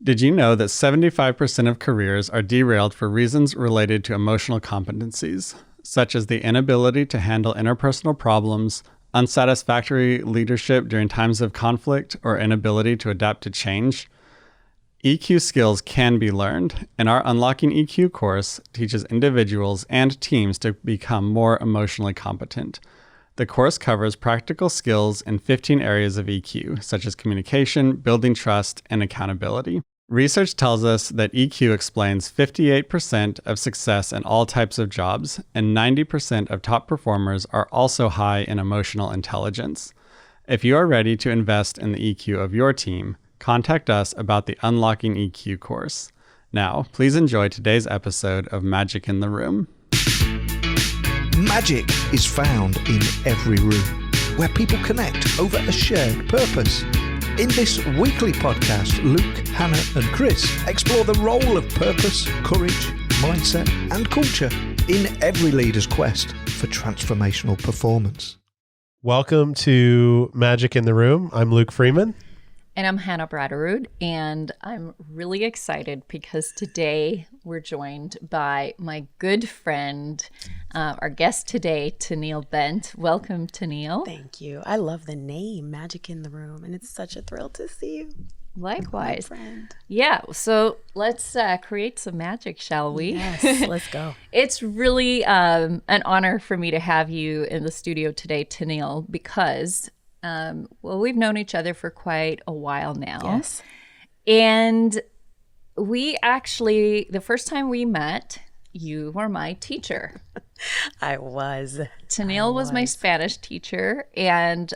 Did you know that 75% of careers are derailed for reasons related to emotional competencies, such as the inability to handle interpersonal problems, unsatisfactory leadership during times of conflict, or inability to adapt to change? EQ skills can be learned, and our Unlocking EQ course teaches individuals and teams to become more emotionally competent. The course covers practical skills in 15 areas of EQ, such as communication, building trust, and accountability. Research tells us that EQ explains 58% of success in all types of jobs, and 90% of top performers are also high in emotional intelligence. If you are ready to invest in the EQ of your team, contact us about the Unlocking EQ course. Now, please enjoy today's episode of Magic in the Room. Magic is found in every room, where people connect over a shared purpose. In this weekly podcast, Luke, Hannah and Chris explore the role of purpose, courage, mindset and culture in every leader's quest for transformational performance. Welcome to Magic in the Room. I'm Luke Freeman. And I'm Hannah Bratterud, and I'm really excited because today we're joined by my good friend, our guest today, Toneille Bent. Welcome, Toneille. Thank you. I love the name, Magic in the Room, and it's such a thrill to see you. Likewise. My friend. Yeah, so let's create some magic, shall we? Yes, let's go. It's really an honor for me to have you in the studio today, Toneille, because we've known each other for quite a while now. Yes. And we actually, the first time we met, you were my teacher. I was. Toneille was my Spanish teacher. And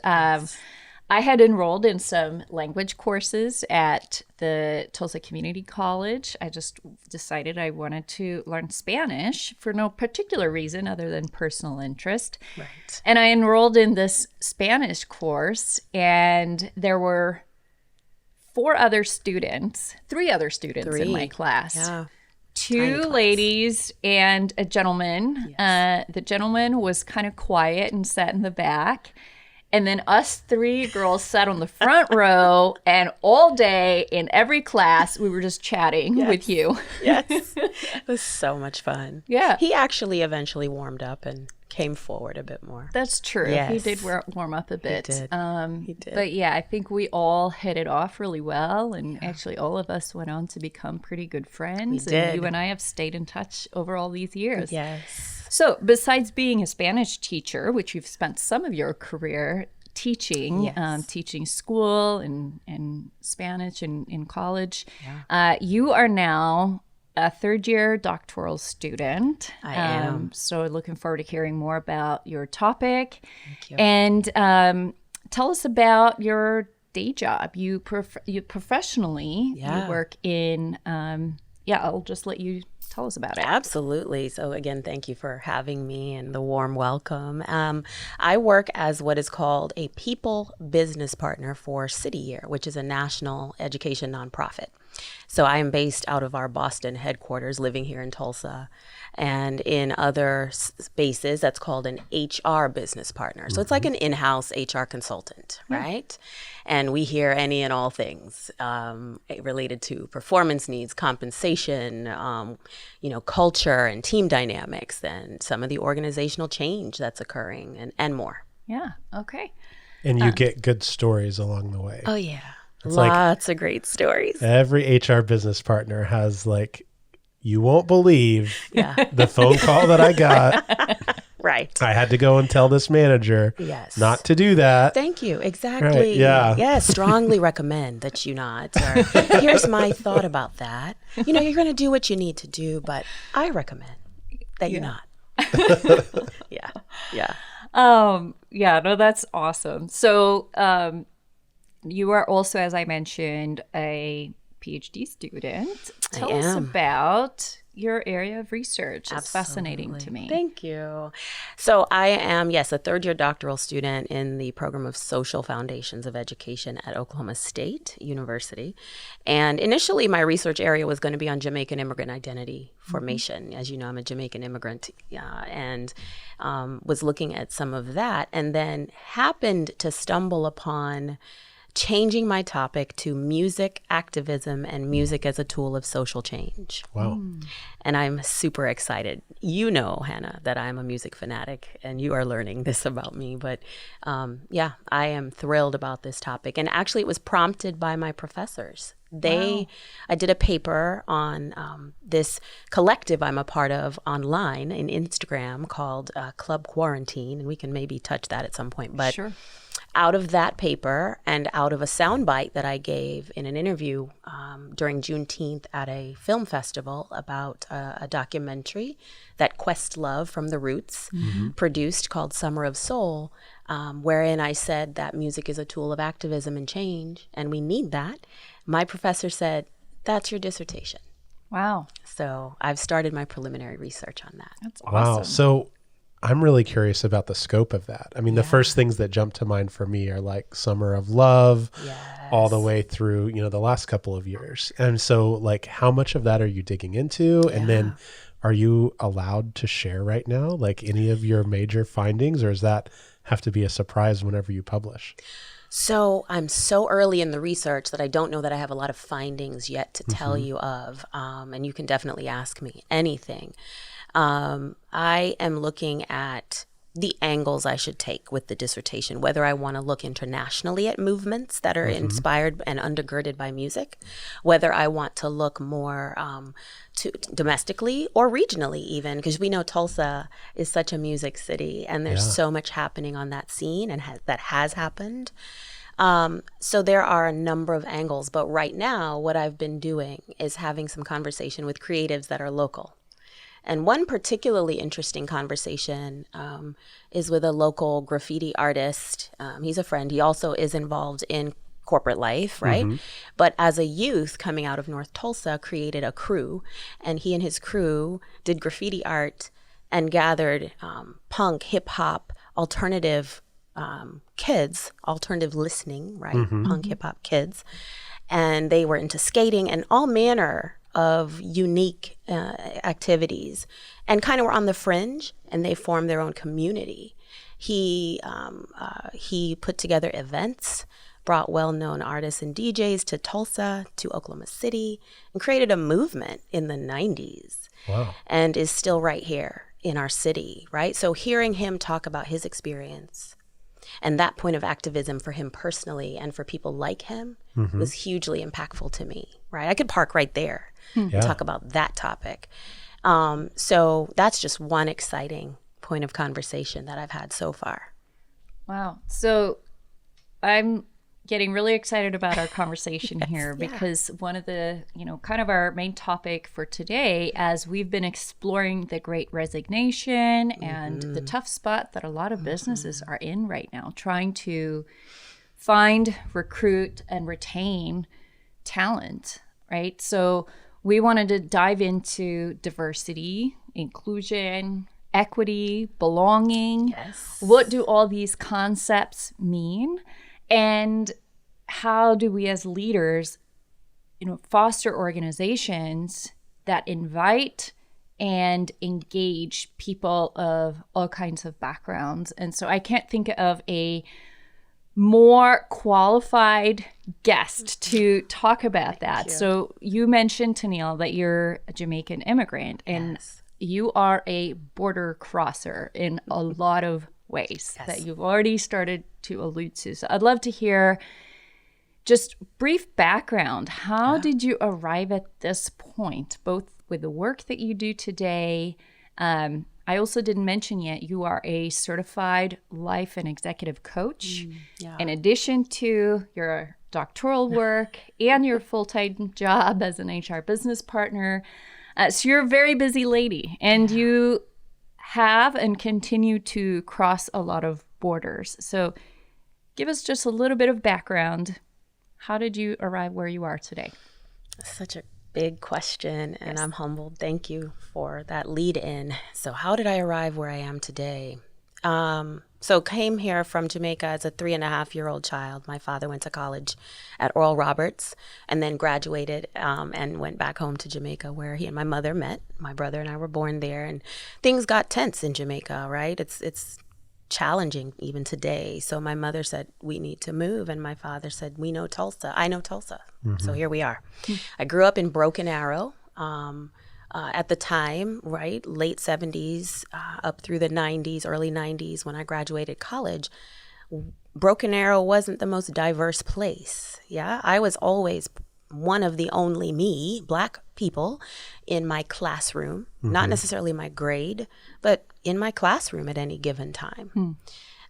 I had enrolled in some language courses at the Tulsa Community College. I just decided I wanted to learn Spanish for no particular reason other than personal interest. Right. And I enrolled in this Spanish course, and there were three other students in my class. Yeah. Two ladies and a gentleman. Yes. The gentleman was kind of quiet and sat in the back. And then us three girls sat on the front row, and all day in every class, we were just chatting with you. Yes. It was so much fun. Yeah. He actually eventually warmed up and came forward a bit more. That's true. Yes. He did warm up a bit. He did. But yeah, I think we all hit it off really well. And actually, all of us went on to become pretty good friends. We did. And you and I have stayed in touch over all these years. Yes. So besides being a Spanish teacher, which you've spent some of your career teaching, teaching school and Spanish in college, you are now a third-year doctoral student. I am. So looking forward to hearing more about your topic. Thank you. And tell us about your day job. You professionally, you work in, I'll just let you tell us about it. Absolutely. So again, thank you for having me and the warm welcome. I work as what is called a people business partner for City Year, which is a national education nonprofit. So I am based out of our Boston headquarters, living here in Tulsa. And in other spaces, that's called an HR business partner. So it's like an in-house HR consultant, right? And we hear any and all things related to performance needs, compensation, culture and team dynamics, and some of the organizational change that's occurring and more. Yeah. Okay. And you get good stories along the way. Oh, yeah. It's Lots of great stories. Every HR business partner has you won't believe the phone call that I got. Right. I had to go and tell this manager not to do that. Thank you. Exactly. Right, yeah. Yes, strongly recommend that you not. Or, here's my thought about that. You're going to do what you need to do, but I recommend that you not. Yeah. No, that's awesome. So, you are also, as I mentioned, a PhD student. Tell us about your area of research. It's fascinating to me. Thank you. So I am, a third-year doctoral student in the program of Social Foundations of Education at Oklahoma State University. And initially, my research area was going to be on Jamaican immigrant identity formation. As you know, I'm a Jamaican immigrant, and was looking at some of that, and then happened to stumble upon changing my topic to music activism and music as a tool of social change. Wow. And I'm super excited. You know, Hannah, that I'm a music fanatic, and you are learning this about me. But yeah, I am thrilled about this topic. And actually, it was prompted by my professors. I did a paper on this collective I'm a part of online in Instagram called Club Quarantine, and we can maybe touch that at some point. But Sure. Out of that paper and out of a soundbite that I gave in an interview during Juneteenth at a film festival about a documentary that Questlove from The Roots produced called Summer of Soul, wherein I said that music is a tool of activism and change, and we need that. My professor said, "That's your dissertation." Wow. So I've started my preliminary research on that. That's Wow. awesome. So I'm really curious about the scope of that. I mean, the first things that jump to mind for me are like Summer of Love, all the way through, the last couple of years. And so like, how much of that are you digging into? And then are you allowed to share right now, like any of your major findings, or does that have to be a surprise whenever you publish? So I'm so early in the research that I don't know that I have a lot of findings yet to tell you of. And you can definitely ask me anything. I am looking at the angles I should take with the dissertation, whether I want to look internationally at movements that are inspired and undergirded by music, whether I want to look more to domestically or regionally even, because we know Tulsa is such a music city and there's so much happening on that scene and that has happened. So there are a number of angles, but right now what I've been doing is having some conversation with creatives that are local. And one particularly interesting conversation is with a local graffiti artist. He's a friend. He also is involved in corporate life, right? But as a youth coming out of North Tulsa, created a crew. And he and his crew did graffiti art and gathered punk, hip hop, alternative kids, alternative listening, right? Punk, hip hop kids. And they were into skating and all manner of unique activities, and kind of were on the fringe, and they formed their own community. He put together events, brought well-known artists and DJs to Tulsa, to Oklahoma City, and created a movement in the 90s. Wow. And is still right here in our city, right? So hearing him talk about his experience and that point of activism for him personally and for people like him was hugely impactful to me, right? I could park right there and talk about that topic. So that's just one exciting point of conversation that I've had so far. Wow. So I'm getting really excited about our conversation here because one of the, kind of our main topic for today, as we've been exploring the Great Resignation and the tough spot that a lot of businesses are in right now, trying to find, recruit, and retain talent, right? So we wanted to dive into diversity, inclusion, equity, belonging. Yes. What do all these concepts mean? And how do we as leaders, foster organizations that invite and engage people of all kinds of backgrounds? And so I can't think of a more qualified guest to talk about that. So you mentioned, Toneille, that you're a Jamaican immigrant, and you are a border crosser in a lot of ways that you've already started to allude to. So I'd love to hear just brief background. How did you arrive at this point, both with the work that you do today? I also didn't mention yet, you are a certified life and executive coach. In addition to your doctoral work and your full-time job as an HR business partner. So you're a very busy lady, and you have and continue to cross a lot of borders. So give us just a little bit of background. How did you arrive where you are today? Such a big question, and I'm humbled. Thank you for that lead in. So how did I arrive where I am today? So came here from Jamaica as a 3.5-year-old child. My father went to college at Oral Roberts and then graduated and went back home to Jamaica, where he and my mother met. My brother and I were born there, and things got tense in Jamaica, right? It's challenging even today. So my mother said, we need to move. And my father said, we know Tulsa. I know Tulsa. So here we are. I grew up in Broken Arrow. At the time, right, late 70s, up through the 90s, early 90s, when I graduated college, Broken Arrow wasn't the most diverse place. Yeah, I was always one of the only Black people in my classroom, not necessarily my grade, but in my classroom at any given time.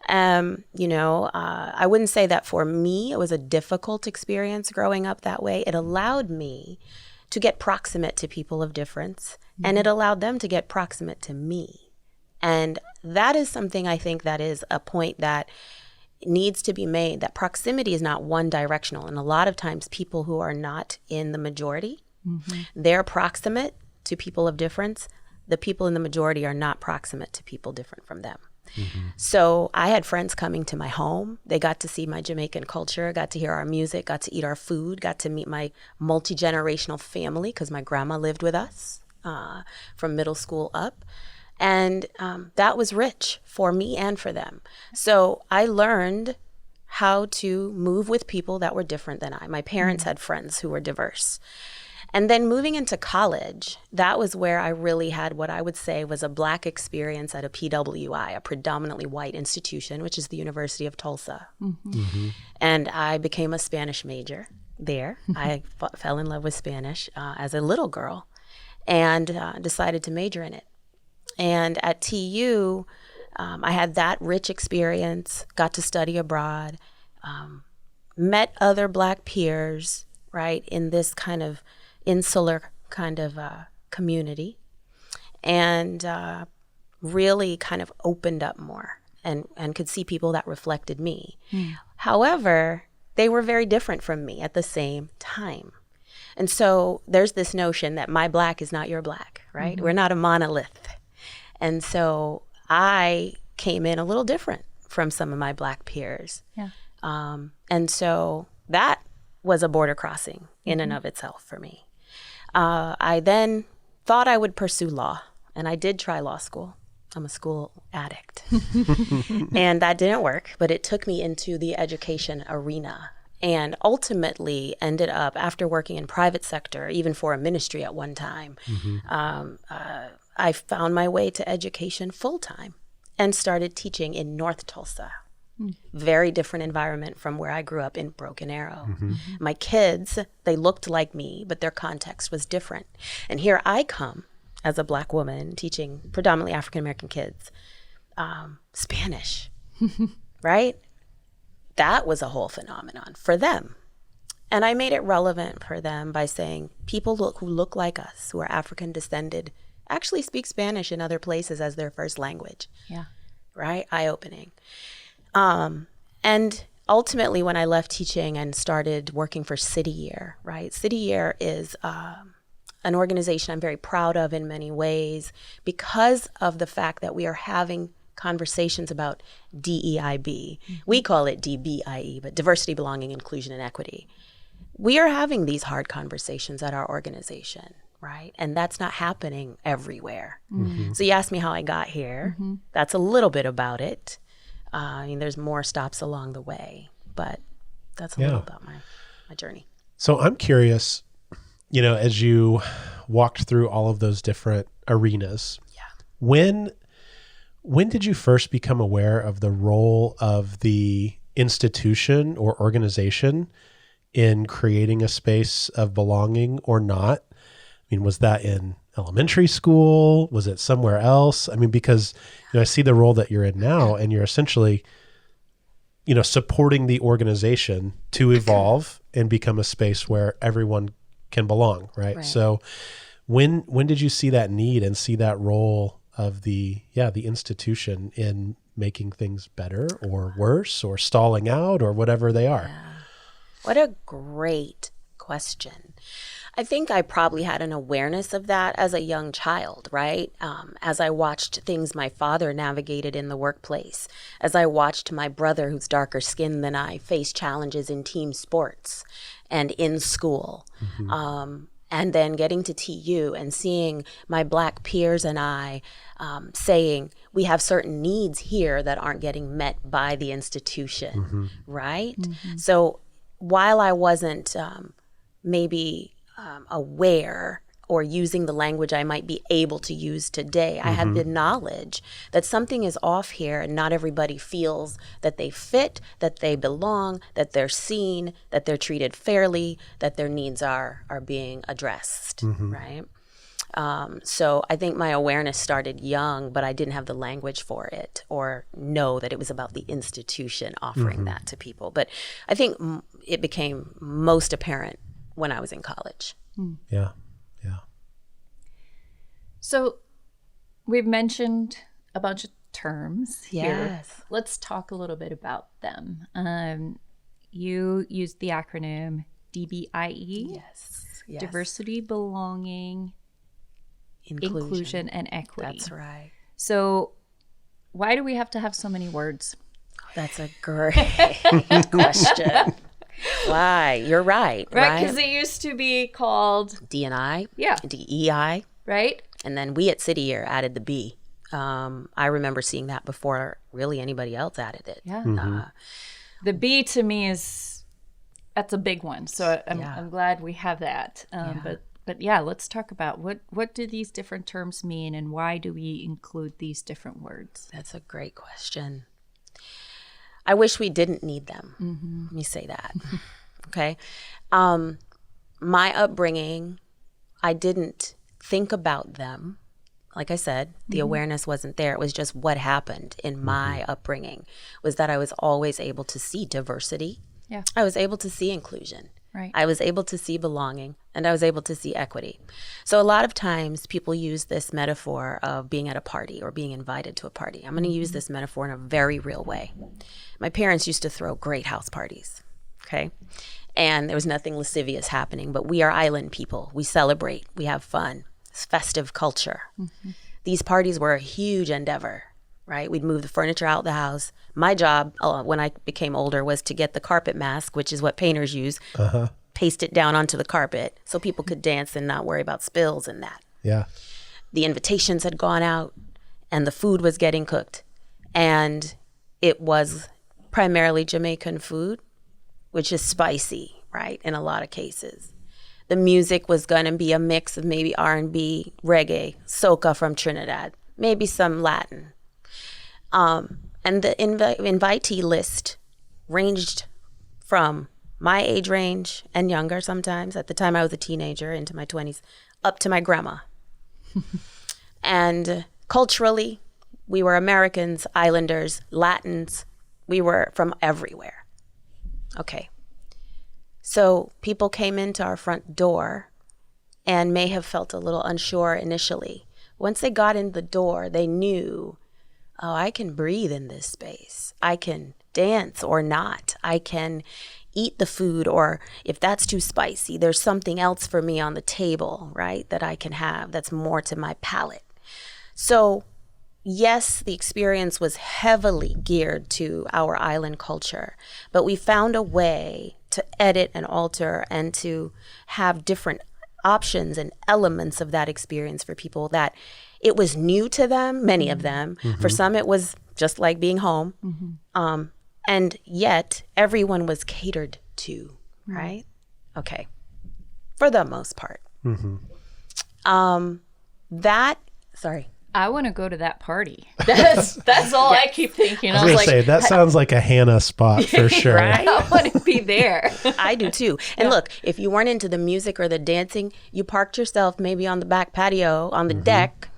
I wouldn't say that for me, it was a difficult experience growing up that way. It allowed me to get proximate to people of difference, and it allowed them to get proximate to me. And that is something I think that is a point that needs to be made, that proximity is not one directional. And a lot of times people who are not in the majority, they're proximate to people of difference. The people in the majority are not proximate to people different from them. So I had friends coming to my home. They got to see my Jamaican culture, got to hear our music, got to eat our food, got to meet my multi-generational family because my grandma lived with us from middle school up. And that was rich for me and for them. So I learned how to move with people that were different than I. My parents had friends who were diverse. And then moving into college, that was where I really had what I would say was a Black experience at a PWI, a predominantly white institution, which is the University of Tulsa. And I became a Spanish major there. I fell in love with Spanish as a little girl and decided to major in it. And at TU, I had that rich experience, got to study abroad, met other Black peers, right, in this kind of insular kind of community, and really kind of opened up more and could see people that reflected me. However, they were very different from me at the same time. And so there's this notion that my Black is not your Black, right? We're not a monolith. And so I came in a little different from some of my Black peers. And so that was a border crossing in and of itself for me. I then thought I would pursue law, and I did try law school. I'm a school addict. And that didn't work, but it took me into the education arena and ultimately ended up, after working in private sector, even for a ministry at one time, I found my way to education full-time and started teaching in North Tulsa. Very different environment from where I grew up in Broken Arrow. My kids, they looked like me, but their context was different. And here I come as a Black woman teaching predominantly African-American kids Spanish, right? That was a whole phenomenon for them. And I made it relevant for them by saying people who look like us, who are African descended, actually speak Spanish in other places as their first language. Right? Eye-opening. And ultimately, when I left teaching and started working for City Year, right? City Year is an organization I'm very proud of in many ways because of the fact that we are having conversations about DEIB. We call it DBIE, but diversity, belonging, inclusion, and equity. We are having these hard conversations at our organization, right? And that's not happening everywhere. So you asked me how I got here. That's a little bit about it. I mean, there's more stops along the way, but that's a little about my journey. So I'm curious, as you walked through all of those different arenas, when did you first become aware of the role of the institution or organization in creating a space of belonging or not? I mean, was that in elementary school? Was it somewhere else? I mean, because I see the role that you're in now, and you're essentially, supporting the organization to evolve and become a space where everyone can belong, right? So when did you see that need and see that role of the institution in making things better or worse or stalling out or whatever they are? What a great question. I think I probably had an awareness of that as a young child, right? As I watched things my father navigated in the workplace, as I watched my brother, who's darker skinned than I, face challenges in team sports and in school. And then getting to TU and seeing my Black peers and I saying, we have certain needs here that aren't getting met by the institution, right? So while I wasn't maybe aware or using the language I might be able to use today, I had the knowledge that something is off here and not everybody feels that they fit, that they belong, that they're seen, that they're treated fairly, that their needs are being addressed, right? So I think my awareness started young, but I didn't have the language for it or know that it was about the institution offering that to people. But I think it became most apparent when I was in college. Yeah. So we've mentioned a bunch of terms here. Yes. Let's talk a little bit about them. You used the acronym DBIE. Yes. Diversity, belonging, inclusion, and equity. That's right. So why do we have to have so many words? That's a great question. Why? You're right. Right? Because it used to be called D&I, Yeah. DEI, right? and then we at City Year added the B. I remember seeing that before really anybody else added it. Yeah. The B to me that's a big one. So I'm glad we have that. But yeah, let's talk about what do these different terms mean and why do we include these different words? That's a great question. I wish we didn't need them. Let me say that. Okay. My upbringing, I didn't think about them. Like I said, the awareness wasn't there. It was just what happened in my upbringing was that I was always able to see diversity. Yeah. I was able to see inclusion. Right. I was able to see belonging, and I was able to see equity. So a lot of times people use this metaphor of being at a party or being invited to a party. I'm going to use this metaphor in a very real way. My parents used to throw great house parties, okay? And there was nothing lascivious happening, but we are island people. We celebrate. We have fun. It's festive culture. These parties were a huge endeavor, right? We'd move the furniture out the house. My job when I became older was to get the carpet mask, which is what painters use, paste it down onto the carpet so people could dance and not worry about spills and that. Yeah. The invitations had gone out and the food was getting cooked. And it was primarily Jamaican food, which is spicy, right, in a lot of cases. The music was going to be a mix of maybe R&B, reggae, soca from Trinidad, maybe some Latin. And the invitee list ranged from my age range and younger sometimes. At the time I was a teenager into my 20s, up to my grandma. And culturally, we were Americans, Islanders, Latins. We were from everywhere. Okay. So people came into our front door and may have felt a little unsure initially. Once they got in the door, they knew, oh, I can breathe in this space. I can dance or not. I can eat the food, or if that's too spicy, there's something else for me on the table, right, that I can have that's more to my palate. So yes, the experience was heavily geared to our island culture, but we found a way to edit and alter and to have different options and elements of that experience for people that it was new to them, many of them. For some, it was just like being home. And yet everyone was catered to, right? Okay. For the most part. Sorry. I want to go to that party. That's all I keep thinking. I was going to say, that sounds like a Hannah spot for sure. Right? I want to be there. I do too. And look, if you weren't into the music or the dancing, you parked yourself maybe on the back patio, on the deck,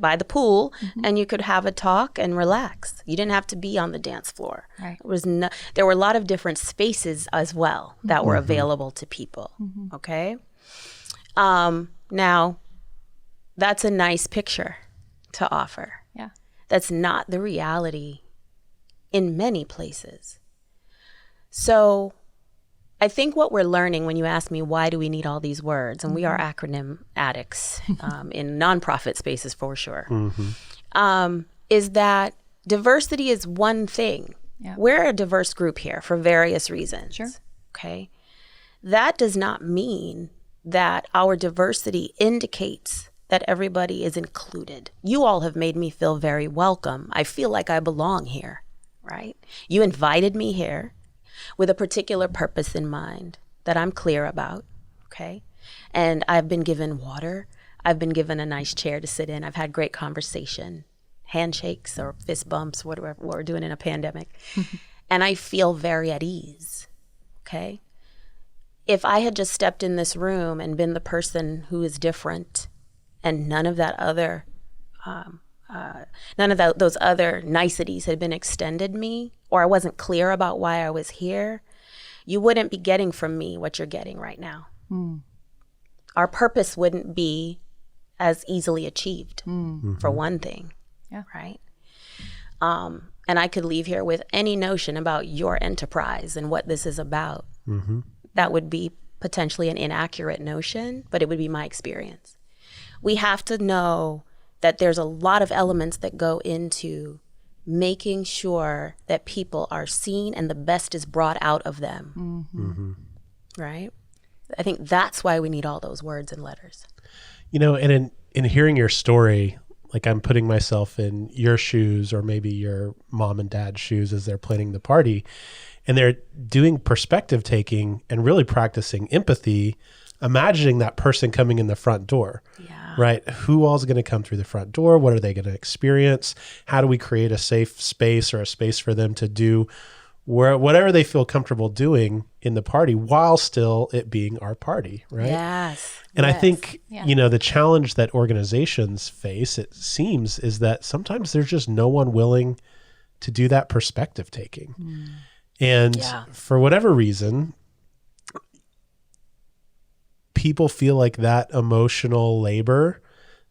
by the pool, and you could have a talk and relax. You didn't have to be on the dance floor. Right. There were a lot of different spaces as well that were available to people. Okay. Now, that's a nice picture to offer. Yeah. That's not the reality in many places. So I think what we're learning when you ask me why do we need all these words, and we are acronym addicts in nonprofit spaces for sure, is that diversity is one thing. Yeah. We're a diverse group here for various reasons. Sure. Okay. That does not mean that our diversity indicates that everybody is included. You all have made me feel very welcome. I feel like I belong here, right? You invited me here with a particular purpose in mind that I'm clear about, okay? And I've been given water. I've been given a nice chair to sit in. I've had great conversation, handshakes or fist bumps, whatever what we're doing in a pandemic. And I feel very at ease, okay? If I had just stepped in this room and been the person who is different and none of that other, those other niceties had been extended me, or I wasn't clear about why I was here, you wouldn't be getting from me what you're getting right now. Our purpose wouldn't be as easily achieved, for one thing, right? And I could leave here with any notion about your enterprise and what this is about. That would be potentially an inaccurate notion, but it would be my experience. We have to know that there's a lot of elements that go into making sure that people are seen and the best is brought out of them, right? I think that's why we need all those words and letters. You know, and in hearing your story, like I'm putting myself in your shoes or maybe your mom and dad's shoes as they're planning the party, and they're doing perspective taking and really practicing empathy, imagining that person coming in the front door, right? Who all is going to come through the front door? What are they going to experience? How do we create a safe space or a space for them to do whatever they feel comfortable doing in the party while still it being our party, right? Yes. And I think, you know, the challenge that organizations face, it seems, is that sometimes there's just no one willing to do that perspective taking. And for whatever reason, people feel like that emotional labor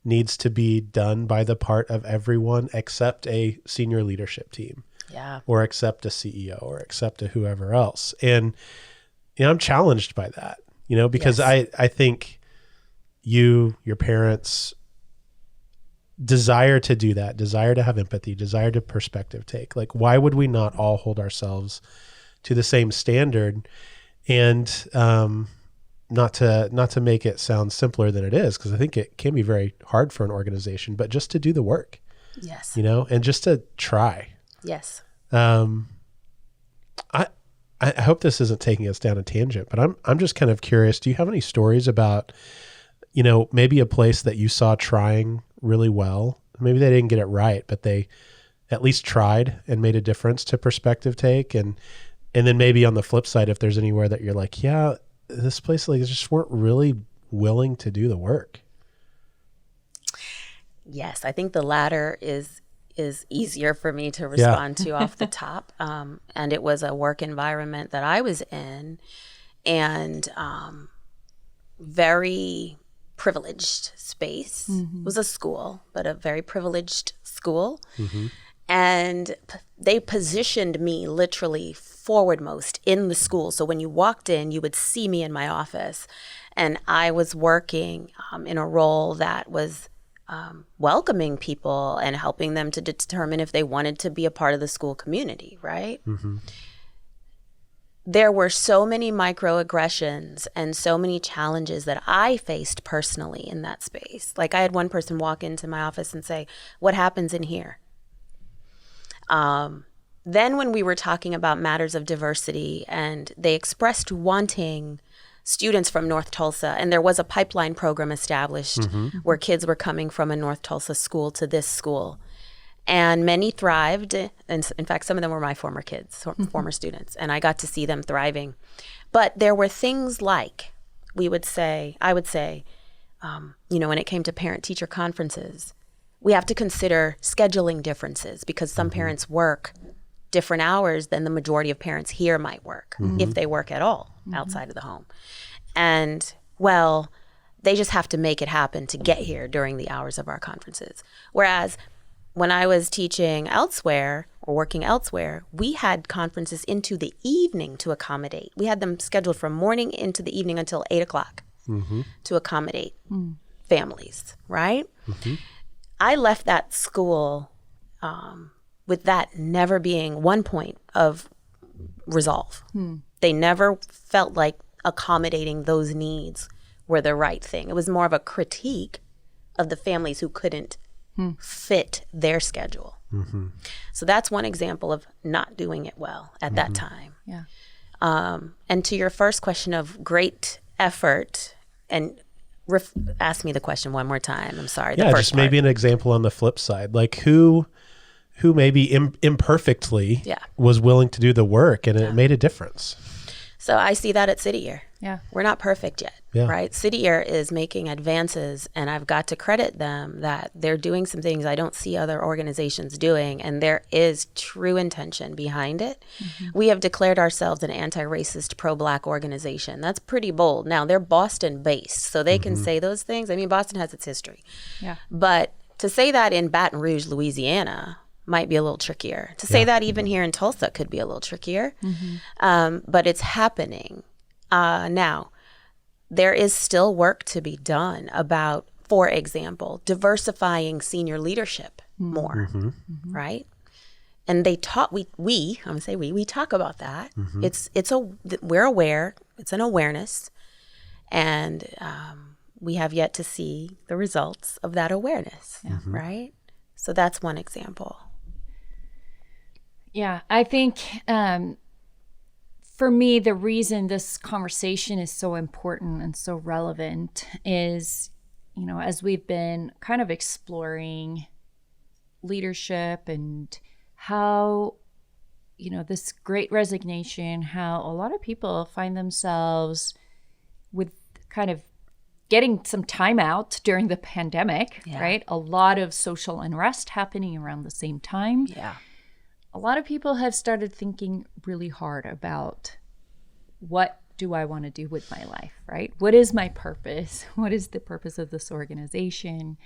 needs to be done by the part of everyone except a senior leadership team. Or accept a CEO or accept a whoever else. And, you know, I'm challenged by that, you know, because I think your parents desire to do that, desire to have empathy, desire to perspective take. Like, why would we not all hold ourselves to the same standard? And not to make it sound simpler than it is, because I think it can be very hard for an organization, but just to do the work. You know, and just to try. I hope this isn't taking us down a tangent, but I'm just kind of curious. Do you have any stories about, you know, maybe a place that you saw trying really well? Maybe they didn't get it right, but they at least tried and made a difference to perspective take. And then maybe on the flip side, if there's anywhere that you're like, yeah, this place, like, just weren't really willing to do the work. Yes, I think the latter is easier for me to respond to off the top. And it was a work environment that I was in, and very privileged space. It was a school, but a very privileged school. And they positioned me literally forwardmost in the school. So when you walked in, you would see me in my office, and I was working in a role that was welcoming people and helping them to determine if they wanted to be a part of the school community, right? There were so many microaggressions and so many challenges that I faced personally in that space. Like, I had one person walk into my office and say, "What happens in here?" Then when we were talking about matters of diversity, and they expressed wanting students from North Tulsa, and there was a pipeline program established where kids were coming from a North Tulsa school to this school. And many thrived. And in fact, some of them were my former kids, former students, and I got to see them thriving. But there were things like, I would say, you know, when it came to parent-teacher conferences, we have to consider scheduling differences, because some parents work different hours than the majority of parents here might work, if they work at all outside of the home. And, well, they just have to make it happen to get here during the hours of our conferences. Whereas when I was teaching elsewhere or working elsewhere, we had conferences into the evening to accommodate. We had them scheduled from morning into the evening until 8 o'clock to accommodate families, right? I left that school with that never being one point of resolve. They never felt like accommodating those needs were the right thing. It was more of a critique of the families who couldn't fit their schedule. So that's one example of not doing it well at that time. Yeah. And to your first question of great effort, and ask me the question one more time. I'm sorry. Yeah, just maybe an example on the flip side, like who maybe imperfectly was willing to do the work and it made a difference. So I see that at City Year. Yeah. We're not perfect yet, right? City Year is making advances, and I've got to credit them that they're doing some things I don't see other organizations doing, and there is true intention behind it. We have declared ourselves an anti-racist, pro-Black organization. That's pretty bold. Now, they're Boston-based, so they can say those things. I mean, Boston has its history. Yeah. But to say that in Baton Rouge, Louisiana, might be a little trickier. To say that even here in Tulsa could be a little trickier. But it's happening. Now, there is still work to be done about, for example, diversifying senior leadership more, right? And they talk, we talk about that. We're aware, it's an awareness, and we have yet to see the results of that awareness, right? So that's one example. Yeah, I think for me, the reason this conversation is so important and so relevant is, as we've been kind of exploring leadership and how, this great resignation, how a lot of people find themselves with kind of getting some time out during the pandemic, right? A lot of social unrest happening around the same time. Yeah. A lot of people have started thinking really hard about, what do I want to do with my life, right? What is my purpose? What is the purpose of this organization?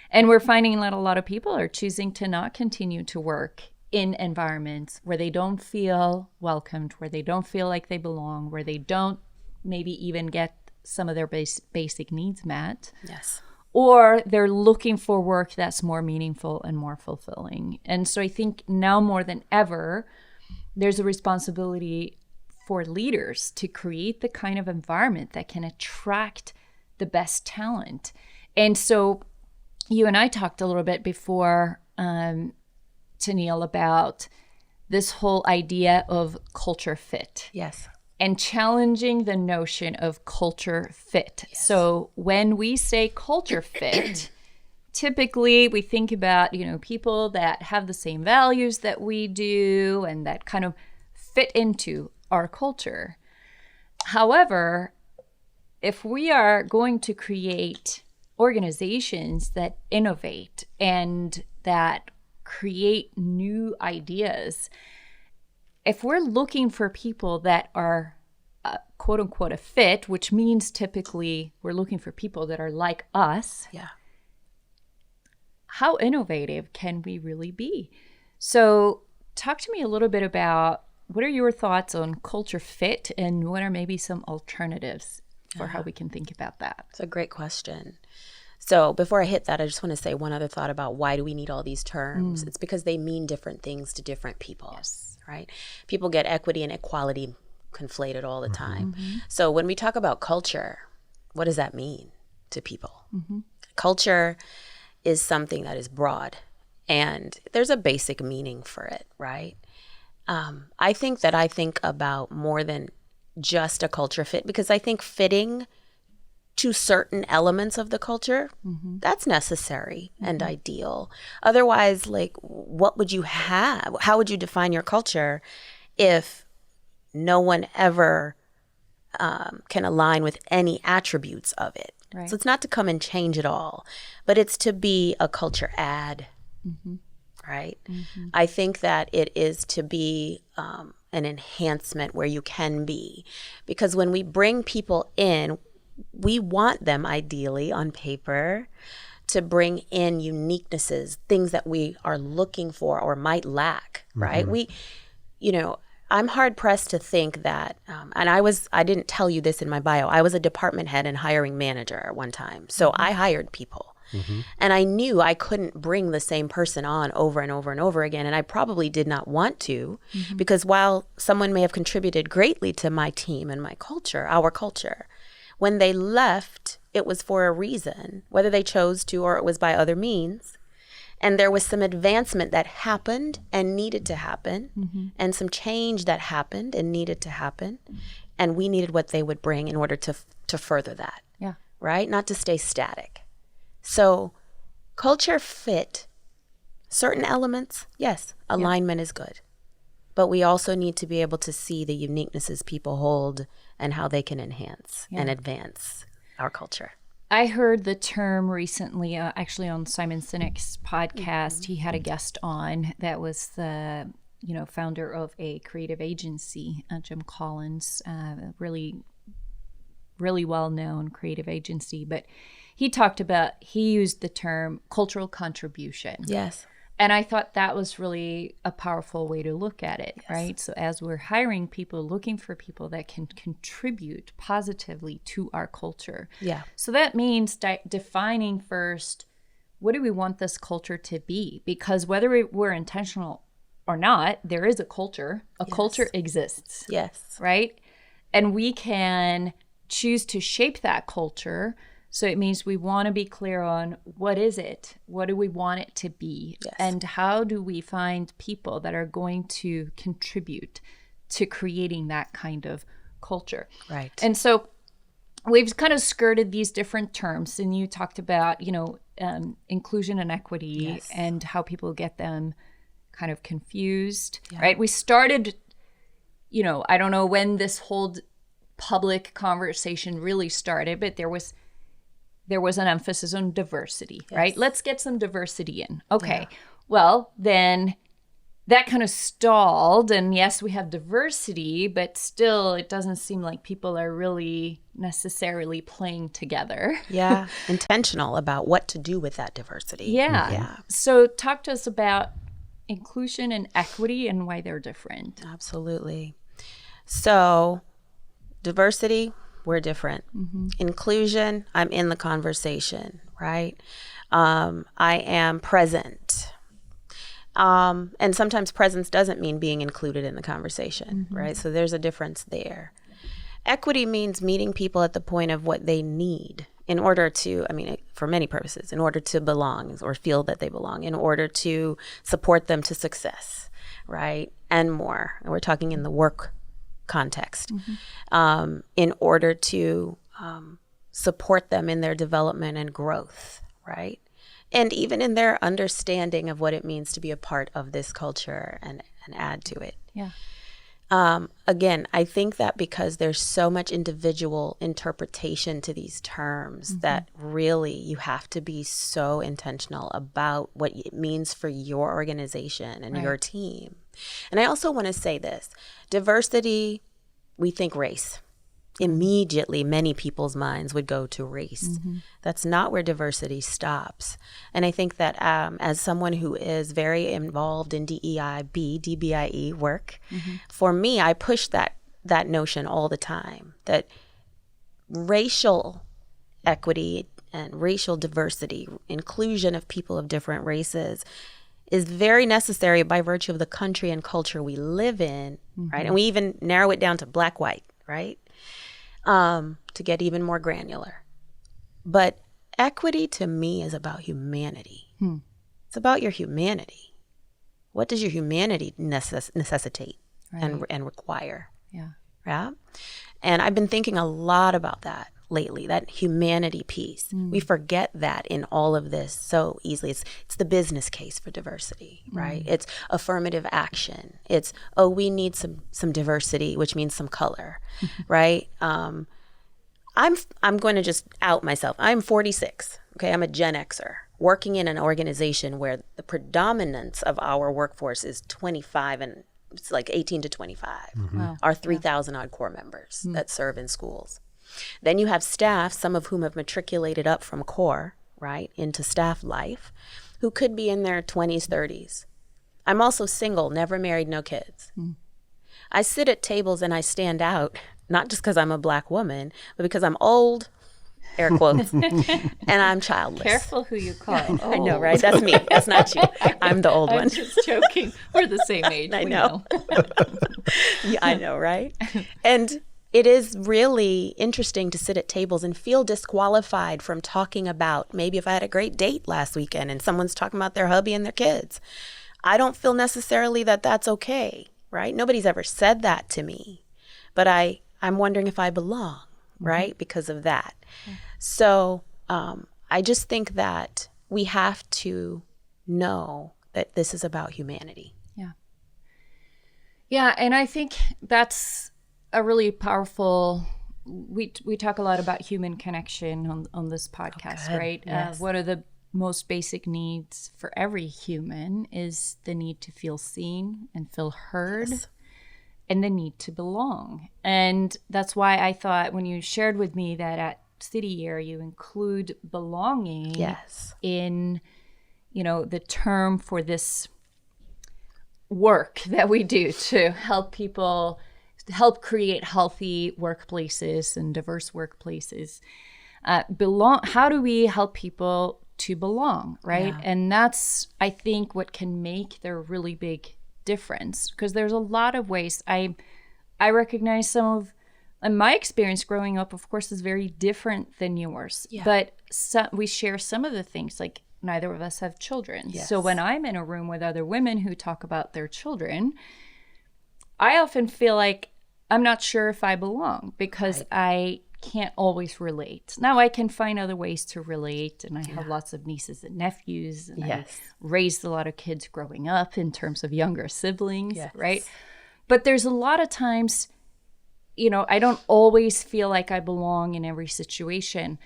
And we're finding that a lot of people are choosing to not continue to work in environments where they don't feel welcomed, where they don't feel like they belong, where they don't maybe even get some of their basic needs met. Yes. Or they're looking for work that's more meaningful and more fulfilling. And so I think now more than ever, there's a responsibility for leaders to create the kind of environment that can attract the best talent. And so you and I talked a little bit before, Toneille, about this whole idea of culture fit. Yes. And challenging the notion of culture fit. Yes. So when we say culture fit, typically we think about, people that have the same values that we do and that kind of fit into our culture. However, if we are going to create organizations that innovate and that create new ideas, if we're looking for people that are quote unquote a fit, which means typically we're looking for people that are like us, how innovative can we really be? So talk to me a little bit about, what are your thoughts on culture fit, and what are maybe some alternatives for how we can think about that? It's a great question. So before I hit that, I just want to say one other thought about why do we need all these terms. It's because they mean different things to different people. Yes. Right? People get equity and equality conflated all the time. So when we talk about culture, what does that mean to people? Culture is something that is broad, and there's a basic meaning for it, right? I think about more than just a culture fit, because I think fitting to certain elements of the culture, that's necessary and ideal. Otherwise, what would you have? How would you define your culture if no one ever can align with any attributes of it? Right. So it's not to come and change it all, but it's to be a culture add, right? I think that it is to be an enhancement where you can be. Because when we bring people in, we want them ideally on paper to bring in uniquenesses, things that we are looking for or might lack, right? I'm hard pressed to think that, and I didn't tell you this in my bio, I was a department head and hiring manager at one time. So I hired people, and I knew I couldn't bring the same person on over and over and over again. And I probably did not want to, because while someone may have contributed greatly to my team and my culture, our culture, When they left, it was for a reason, whether they chose to or it was by other means. And there was some advancement that happened and needed to happen, and some change that happened and needed to happen. And we needed what they would bring in order to further that. Yeah. Right? Not to stay static. So culture fit, certain elements, yes, alignment is good. But we also need to be able to see the uniquenesses people hold and how they can enhance and advance our culture. I heard the term recently, actually on Simon Sinek's podcast. He had a guest on that was the founder of a creative agency, Jim Collins, really well-known creative agency. But he used the term cultural contribution. Yes. And I thought that was really a powerful way to look at it, right? So as we're hiring people, looking for people that can contribute positively to our culture. Yeah. So that means defining first, what do we want this culture to be? Because whether we're intentional or not, there is a culture. A culture exists. Yes. Right? And we can choose to shape that culture. So it means we want to be clear on what is it? What do we want it to be? Yes. And how do we find people that are going to contribute to creating that kind of culture? Right. And so we've kind of skirted these different terms, and you talked about, inclusion and equity and how people get them kind of confused, right? We started, I don't know when this whole public conversation really started, but there was an emphasis on diversity, right? Let's get some diversity in. Okay. Yeah. Well, then that kind of stalled. And yes, we have diversity, but still it doesn't seem like people are really necessarily playing together. Yeah. Intentional about what to do with that diversity. Yeah. So talk to us about inclusion and equity and why they're different. Absolutely. So diversity, we're different. Inclusion, I'm in the conversation, right? I am present. And sometimes presence doesn't mean being included in the conversation, right? So there's a difference there. Equity means meeting people at the point of what they need in order to, for many purposes, in order to belong or feel that they belong, in order to support them to success, right? And more. And we're talking in the work context, in order to support them in their development and growth, right? And even in their understanding of what it means to be a part of this culture and add to it. Yeah. Again, I think that because there's so much individual interpretation to these terms that really you have to be so intentional about what it means for your organization and your team. And I also want to say this, diversity, we think race. Immediately, many people's minds would go to race. That's not where diversity stops. And I think that as someone who is very involved in DBIE work, for me, I push that notion all the time, that racial equity and racial diversity, inclusion of people of different races, is very necessary by virtue of the country and culture we live in, right? And we even narrow it down to black, white, right? To get even more granular. But equity to me is about humanity. It's about your humanity. What does your humanity necessitate and require? Yeah. Right? And I've been thinking a lot about that lately, that humanity piece. We forget that in all of this so easily. It's the business case for diversity, right? It's affirmative action. It's, we need some diversity, which means some color, right? I'm going to just out myself. I'm 46, okay? I'm a Gen Xer working in an organization where the predominance of our workforce is 25 and it's like 18 to 25. Wow. Our 3,000 odd core members that serve in schools. Then you have staff, some of whom have matriculated up from core, right, into staff life, who could be in their 20s, 30s. I'm also single, never married, no kids. I sit at tables and I stand out, not just because I'm a black woman, but because I'm old, air quotes, and I'm childless. Careful who you call old. I know, right? That's me. That's not you. I'm the old one. I'm just joking. We're the same age. I know. Yeah, I know, right? And it is really interesting to sit at tables and feel disqualified from talking about, maybe if I had a great date last weekend and someone's talking about their hubby and their kids. I don't feel necessarily that that's okay, right? Nobody's ever said that to me, but I'm wondering if I belong, right? Because of that. So I just think that we have to know that this is about humanity. Yeah, and I think that's a really powerful. We talk a lot about human connection on this podcast, right? Yes. One of the most basic needs for every human is the need to feel seen and feel heard, and the need to belong. And that's why I thought when you shared with me that at City Year you include belonging in, the term for this work that we do to help people, help create healthy workplaces and diverse workplaces. How do we help people to belong, right? And that's, I think, what can make the really big difference, because there's a lot of ways. I recognize some of, and my experience growing up, of course, is very different than yours, but we share some of the things, like neither of us have children. So when I'm in a room with other women who talk about their children, I often feel like I'm not sure if I belong, because I can't always relate. Now I can find other ways to relate, and I have lots of nieces and nephews, and I raised a lot of kids growing up in terms of younger siblings, right? But there's a lot of times, I don't always feel like I belong in every situation.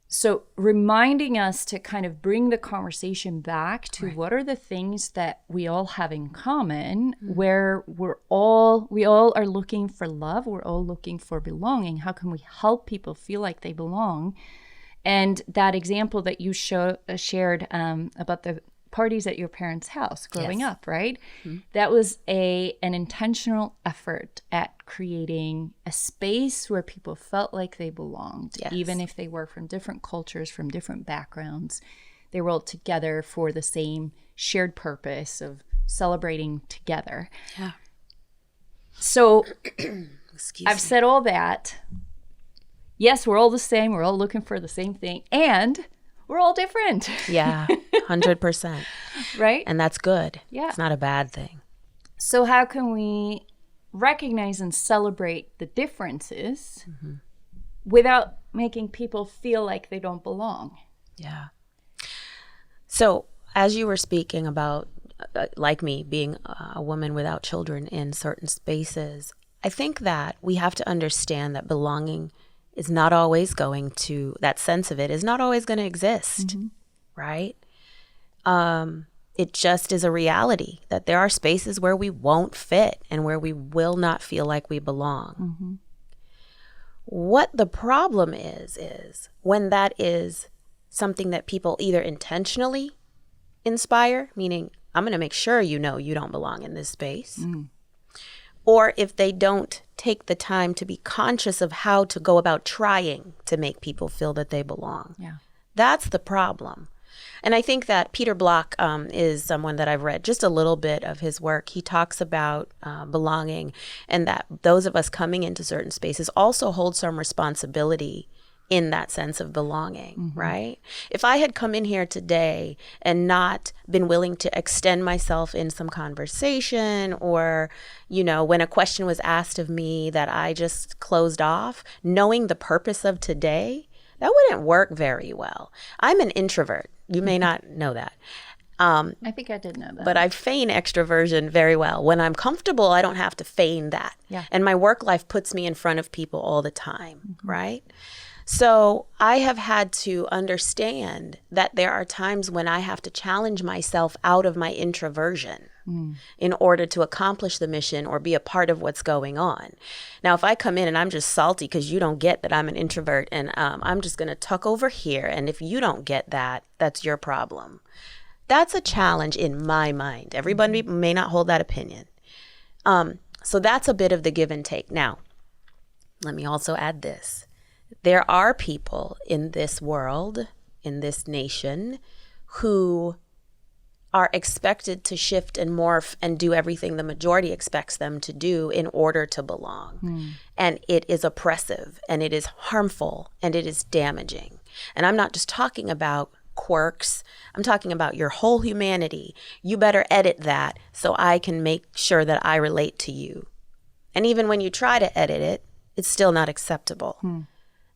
So reminding us to kind of bring the conversation back to what are the things that we all have in common, where we all are looking for love, we're all looking for belonging. How can we help people feel like they belong? And that example that you shared about the parties at your parents' house growing up, right? That was an intentional effort at creating a space where people felt like they belonged, even if they were from different cultures, from different backgrounds. They were all together for the same shared purpose of celebrating together. So I've said all that. Yes, we're all the same. We're all looking for the same thing. And we're all different. 100%. Right? And that's good. It's not a bad thing. So how can we recognize and celebrate the differences without making people feel like they don't belong? So as you were speaking about, like me, being a woman without children in certain spaces, I think that we have to understand that belonging is not always going to, that sense of it is not always going to exist, right? It just is a reality that there are spaces where we won't fit and where we will not feel like we belong. What the problem is when that is something that people either intentionally inspire, meaning I'm going to make sure you know you don't belong in this space, or if they don't take the time to be conscious of how to go about trying to make people feel that they belong. That's the problem. And I think that Peter Block is someone that I've read just a little bit of his work. He talks about belonging, and that those of us coming into certain spaces also hold some responsibility in that sense of belonging, right? If I had come in here today and not been willing to extend myself in some conversation, or, when a question was asked of me that I just closed off, knowing the purpose of today, that wouldn't work very well. I'm an introvert. You may not know that. I think I did know that. But I feign extroversion very well. When I'm comfortable, I don't have to feign that. And my work life puts me in front of people all the time, right? So I have had to understand that there are times when I have to challenge myself out of my introversion in order to accomplish the mission or be a part of what's going on. Now, if I come in and I'm just salty because you don't get that I'm an introvert, and I'm just going to tuck over here, and if you don't get that, that's your problem. That's a challenge in my mind. Everybody may not hold that opinion. So that's a bit of the give and take. Now, let me also add this. There are people in this world, in this nation, who are expected to shift and morph and do everything the majority expects them to do in order to belong. And it is oppressive, and it is harmful, and it is damaging. And I'm not just talking about quirks. I'm talking about your whole humanity. You better edit that so I can make sure that I relate to you. And even when you try to edit it, it's still not acceptable.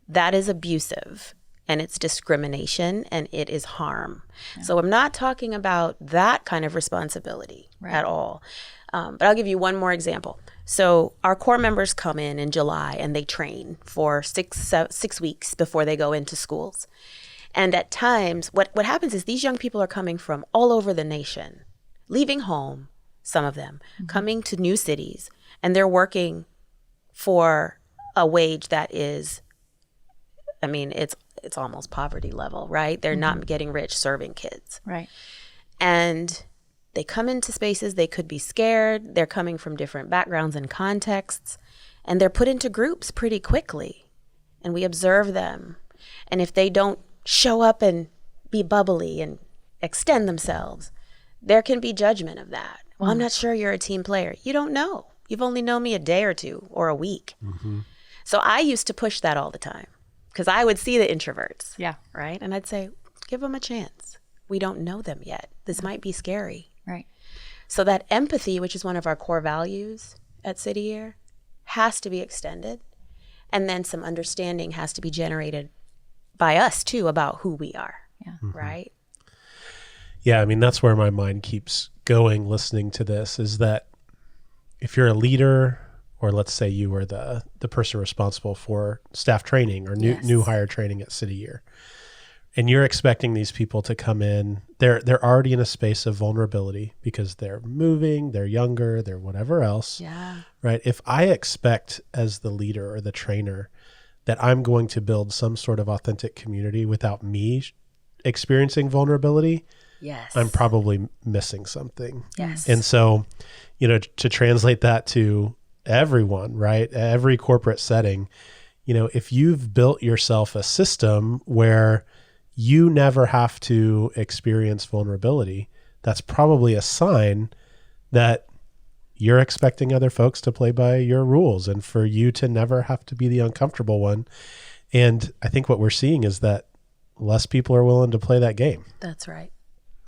That is abusive, and it's discrimination, and it is harm. So I'm not talking about that kind of responsibility at all. But I'll give you one more example. So our core members come in July, and they train for 6 weeks before they go into schools. And at times, what happens is these young people are coming from all over the nation, leaving home, some of them, coming to new cities, and they're working for a wage that is, I mean, it's almost poverty level, right? They're not getting rich serving kids. Right. And they come into spaces, they could be scared. They're coming from different backgrounds and contexts, and they're put into groups pretty quickly. And we observe them. And if they don't show up and be bubbly and extend themselves, there can be judgment of that. Well, I'm not sure you're a team player. You don't know. You've only known me a day or two or a week. So I used to push that all the time because I would see the introverts. Yeah. Right. And I'd say, give them a chance. We don't know them yet. This might be scary. Right. So that empathy, which is one of our core values at City Year, has to be extended. And then some understanding has to be generated by us too about who we are. Yeah. Right. Yeah, I mean, that's where my mind keeps going listening to this, is that if you're a leader, or let's say you were the person responsible for staff training or new hire training at City Year, and you're expecting these people to come in, they're already in a space of vulnerability because they're moving, they're younger, they're whatever else. Yeah. Right? If I expect as the leader or the trainer that I'm going to build some sort of authentic community without me experiencing vulnerability, Yes. I'm probably missing something. Yes. And so, to translate that to everyone, right? Every corporate setting, if you've built yourself a system where you never have to experience vulnerability, that's probably a sign that you're expecting other folks to play by your rules and for you to never have to be the uncomfortable one. And I think what we're seeing is that less people are willing to play that game. That's right.